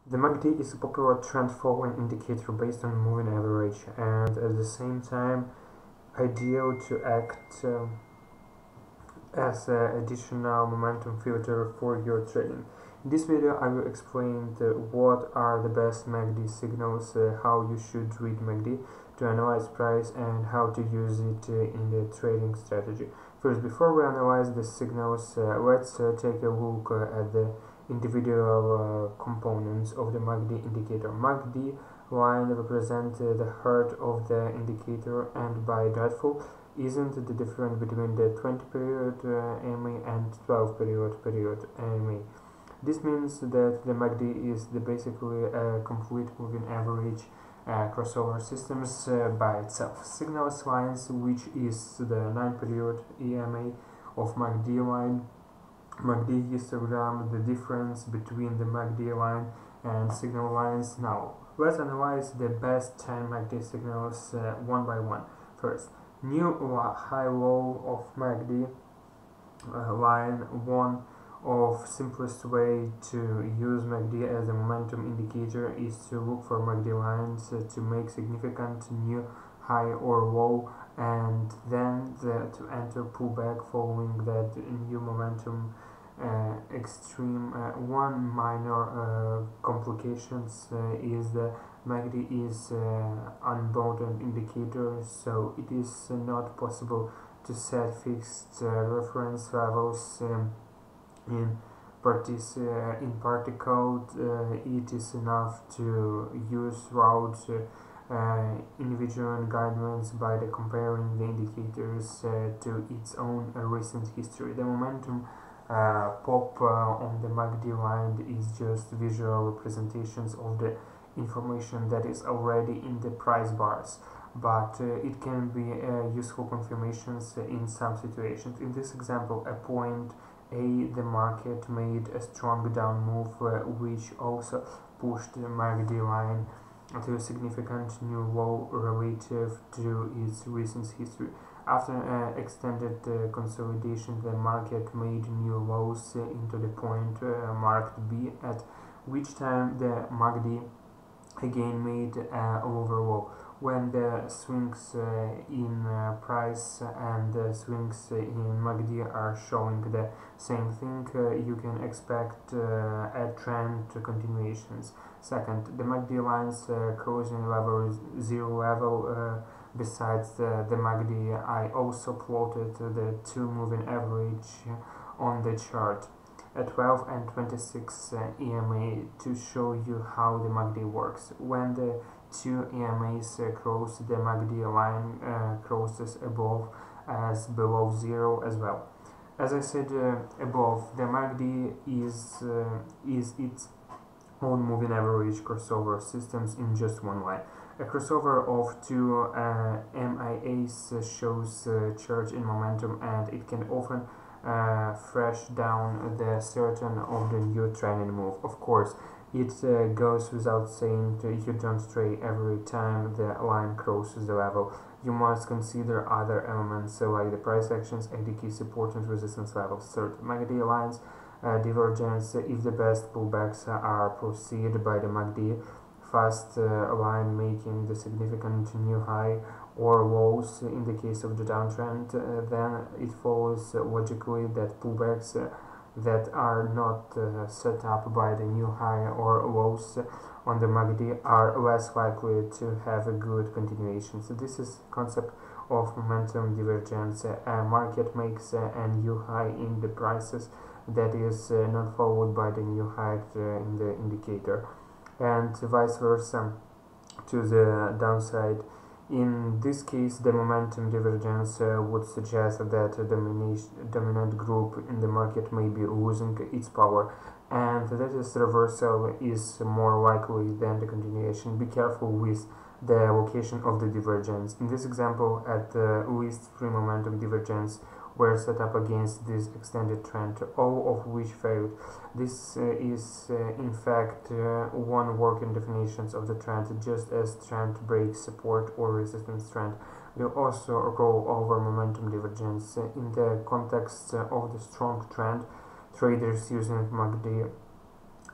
The MACD is a popular trend following indicator based on moving average and at the same time ideal to act as an additional momentum filter for your trading. In this video I will explain what are the best MACD signals, how you should read MACD to analyze price and how to use it in the trading strategy. First, before we analyze the signals, let's take a look at the individual components of the MACD indicator. MACD line represents the heart of the indicator, and by default isn't the difference between the 20 period EMA and 12 period EMA. This means that the MACD is basically a complete moving average crossover systems by itself. Signals lines, which is the 9 period EMA of MACD line, MACD histogram, the difference between the MACD line and signal lines. Now, let's analyze the best 10 MACD signals one by one. First, new high-low of MACD line. One of simplest way to use MACD as a momentum indicator is to look for MACD lines to make significant new high or low, and then to enter pullback following that new momentum extreme. One minor complications is the MACD is unbounded indicator, so it is not possible to set fixed reference levels in particle. It is enough to use routes individual guidelines by comparing the indicators to its own recent history. The momentum pop on the MACD line is just visual representations of the information that is already in the price bars, but it can be useful confirmations in some situations. In this example, at point A, the market made a strong down move, which also pushed the MACD line to a significant new low relative to its recent history. After extended consolidation, the market made new lows into the point marked B, at which time the MACD again made a lower low. When the swings in price and the swings in MACD are showing the same thing, you can expect a trend continuations. Second, the MACD lines closing level 0 level. Besides the MACD, I also plotted the two moving average on the chart at 12 and 26 EMA to show you how the MACD works. When the two EMAs cross, the MACD line crosses above as below 0 as well. As I said above, the MACD is its own moving average crossover systems in just one line. A crossover of two MIAs shows change in momentum, and it can often fresh down the certain of the new trending move. Of course, it goes without saying you don't trade every time the line crosses the level. You must consider other elements like the price actions and the key support and resistance levels. Third, MACD lines divergence. If the best pullbacks are preceded by the MACD fast line making the significant new high or lows in the case of the downtrend, then it follows logically that pullbacks that are not set up by the new high or lows on the MACD are less likely to have a good continuation. So this is concept of momentum divergence. A market makes a new high in the prices that is not followed by the new high in the indicator, and vice versa to the downside. In this case, the momentum divergence would suggest that the dominant group in the market may be losing its power, and that is reversal is more likely than the continuation. Be careful with the location of the divergence. In this example, at least 3 momentum divergence were set up against this extended trend, all of which failed. This is in fact one working definition of the trend, just as trend breaks support or resistance trend. We'll also go over momentum divergence in the context of the strong trend. Traders using MACD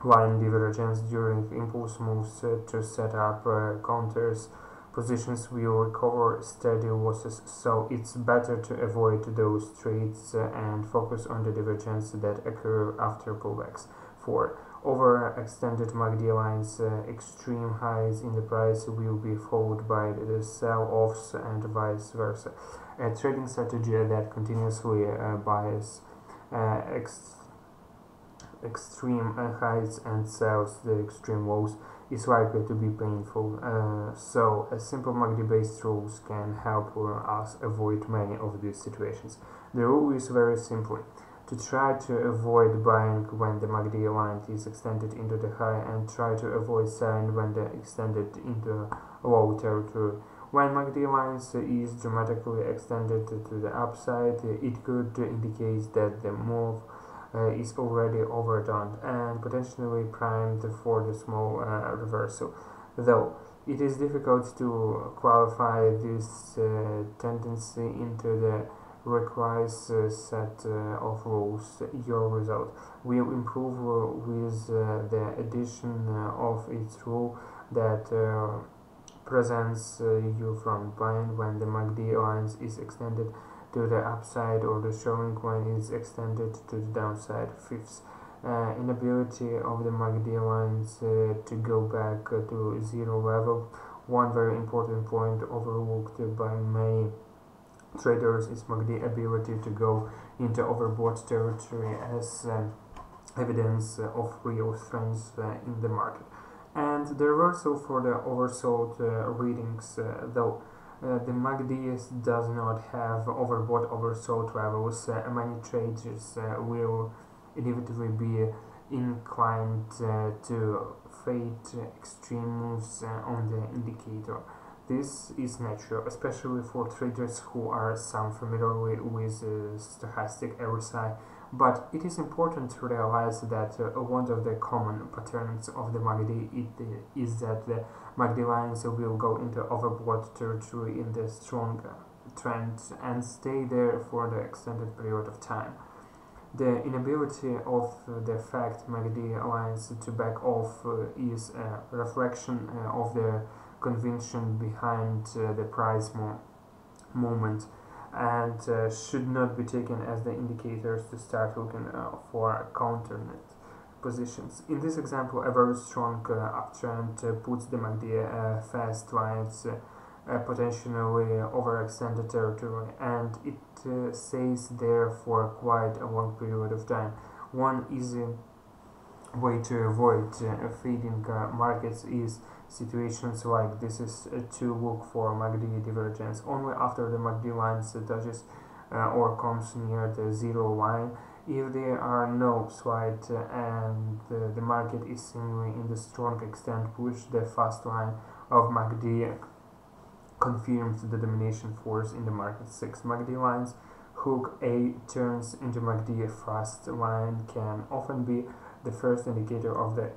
line divergence during impulse moves to set up counters. Positions will recover steady losses, so it's better to avoid those trades and focus on the divergence that occur after pullbacks. 4. Overextended MACD lines, extreme highs in the price will be followed by the sell-offs and vice versa. A trading strategy that continuously buys extreme highs and sells the extreme lows is likely to be painful, so a simple MACD based rules can help us avoid many of these situations. The rule is very simple: to try to avoid buying when the MACD line is extended into the high, and try to avoid selling when they extended into low territory. When MACD lines is dramatically extended to the upside, it could indicate that the move is already overdone and potentially primed for the small reversal. Though it is difficult to qualify this tendency into the requires set of rules. Your result will improve with the addition of its rule that prevents you from buying when the MACD lines is extended to the upside or the showing when it's extended to the downside. 5th, inability of the MACD lines to go back to zero level. One very important point overlooked by many traders is MACD ability to go into overbought territory as evidence of real strength in the market. And the reversal for the oversold readings, though the MACD does not have overbought oversold levels, many traders will inevitably be inclined to fade extreme moves on the indicator. This is natural, especially for traders who are some familiar with stochastic RSI, but it is important to realize that one of the common patterns of the MACD is that the MACD lines will go into overbought territory in the strong trend and stay there for the extended period of time. The inability of the fact MACD lines to back off is a reflection of the conviction behind the price movement and should not be taken as the indicators to start looking for counternet positions. In this example, a very strong uptrend puts the MACD fast lines potentially overextended territory, and it stays there for quite a long period of time. One easy way to avoid fading markets is situations like this is to look for MACD divergence only after the MACD lines touches or comes near the zero line. If there are no slight and the market is seemingly in the strong extent push, the fast line of MACD confirms the domination force in the market. 6. MACD lines hook A turns into MACD fast line can often be the first indicator of the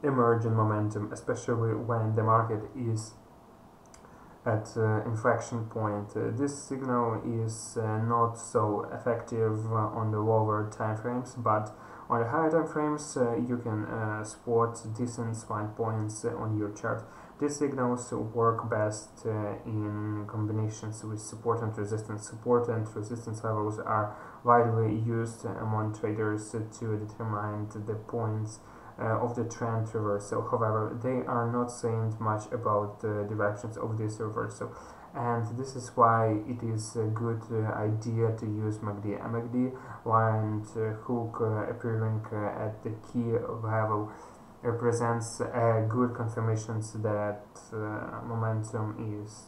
emerging momentum, especially when the market is at inflection point. This signal is not so effective on the lower time frames, but on the higher time frames you can spot decent swing points on your chart. These signals work best in combinations with support and resistance. Support and resistance levels are widely used among traders to determine the points of the trend reversal. However, they are not saying much about the directions of this reversal, and this is why it is a good idea to use MACD. A MACD line hook appearing at the key level represents a good confirmation that momentum is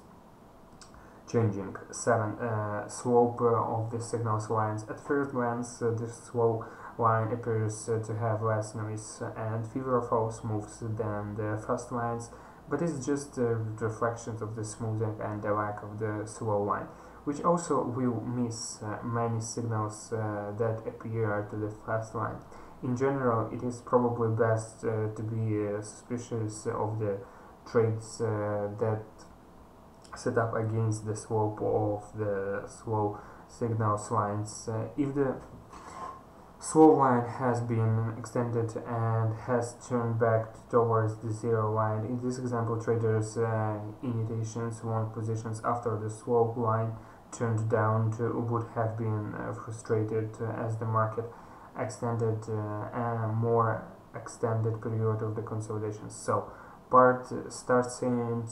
changing. 7. Slope of the signals lines. At first glance, the slow line appears to have less noise and fewer false moves than the fast lines, but it's just reflections of the smoothing and the lack of the slow line, which also will miss many signals that appear to the fast line. In general, it is probably best to be suspicious of the trades that set up against the slope of the slow signals lines. If the slow line has been extended and has turned back towards the zero line. In this example, traders initiations long positions after the slow line turned down would have been frustrated as the market extended a more extended period of the consolidation. So part starts paying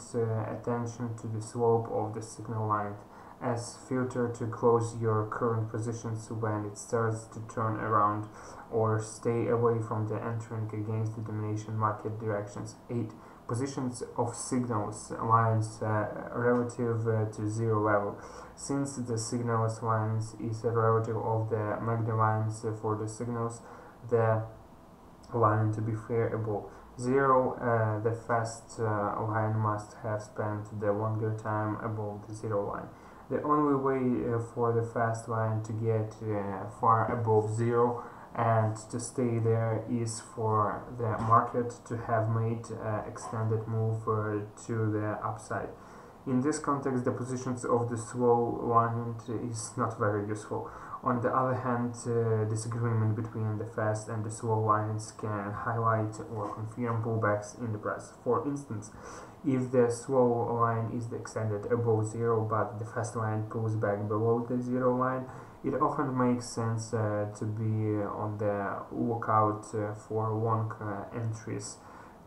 attention to the slope of the signal line as filter to close your current positions when it starts to turn around, or stay away from the entering against the domination market directions. 8. Positions of signals lines relative to zero level. Since the signals lines is a relative of the MACD lines for the signals, the line to be fair above zero, the fast line must have spent the longer time above the zero line. The only way for the fast line to get far above zero and to stay there is for the market to have made extended move to the upside. In this context, the positions of the slow line is not very useful. On the other hand, disagreement between the fast and the slow lines can highlight or confirm pullbacks in the price. For instance, if the slow line is extended above zero but the fast line pulls back below the zero line, it often makes sense to be on the lookout for long entries.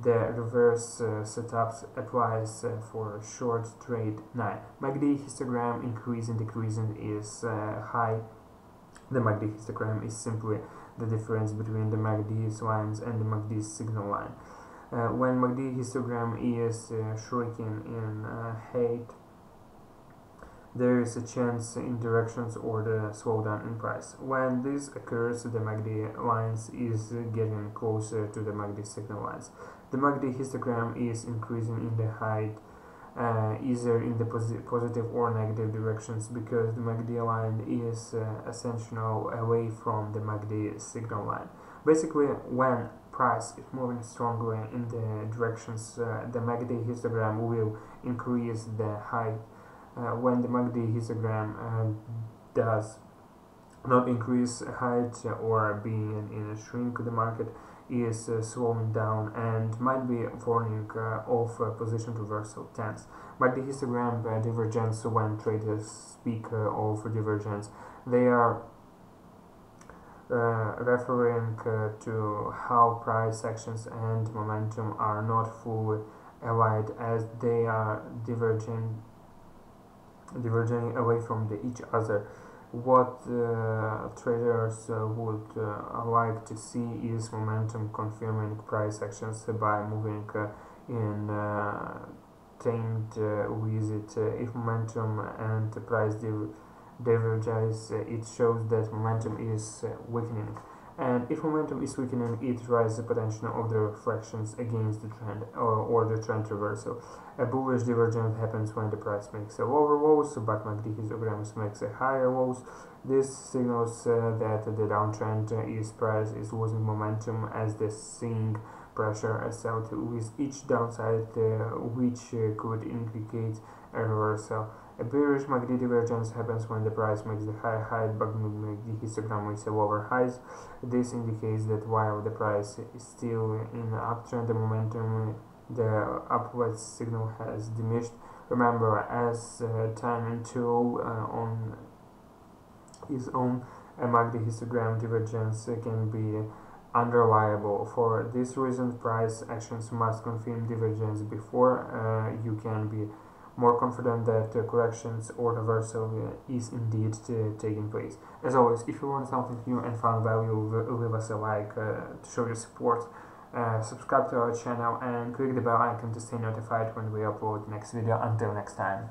The reverse setup applies for short trade. 9. MACD histogram increasing decreasing is high. The MACD histogram is simply the difference between the MACD lines and the MACD signal line. When MACD histogram is shrinking in height, there is a chance in directions or the slowdown in price. When this occurs, the MACD lines is getting closer to the MACD signal lines. The MACD histogram is increasing in the height either in the positive or negative directions, because the MACD line is ascensional away from the MACD signal line. Basically, when price is moving strongly in the directions, the MACD histogram will increase the height. When the MACD histogram does not increase height or being in a shrink, the market is slowing down and might be warning of position reversal. 10. MACD histogram divergence. When traders speak of divergence, they are referring to how price actions and momentum are not fully allied, as they are diverging away from each other. What traders would like to see is momentum confirming price actions by moving in tamed with it. If momentum and price diverges, it shows that momentum is weakening. And if momentum is weakening, it raises the potential of the reflections against the trend or the trend reversal. A bullish divergence happens when the price makes a lower lows, but MACD histograms makes a higher lows. This signals that the downtrend price is losing momentum, as the seeing pressure is out with each downside, which could indicate a reversal. A bearish MACD divergence happens when the price makes the higher high but MACD histogram makes a lower highs. This indicates that while the price is still in the uptrend, the momentum, the upward signal has diminished. Remember, as timing tool on its own, a MACD histogram divergence can be unreliable. For this reason, price actions must confirm divergence before you can be more confident that corrections or reversal is indeed taking place. As always, if you learned something new and found value, leave us a like to show your support. Subscribe to our channel and click the bell icon to stay notified when we upload the next video. Until next time.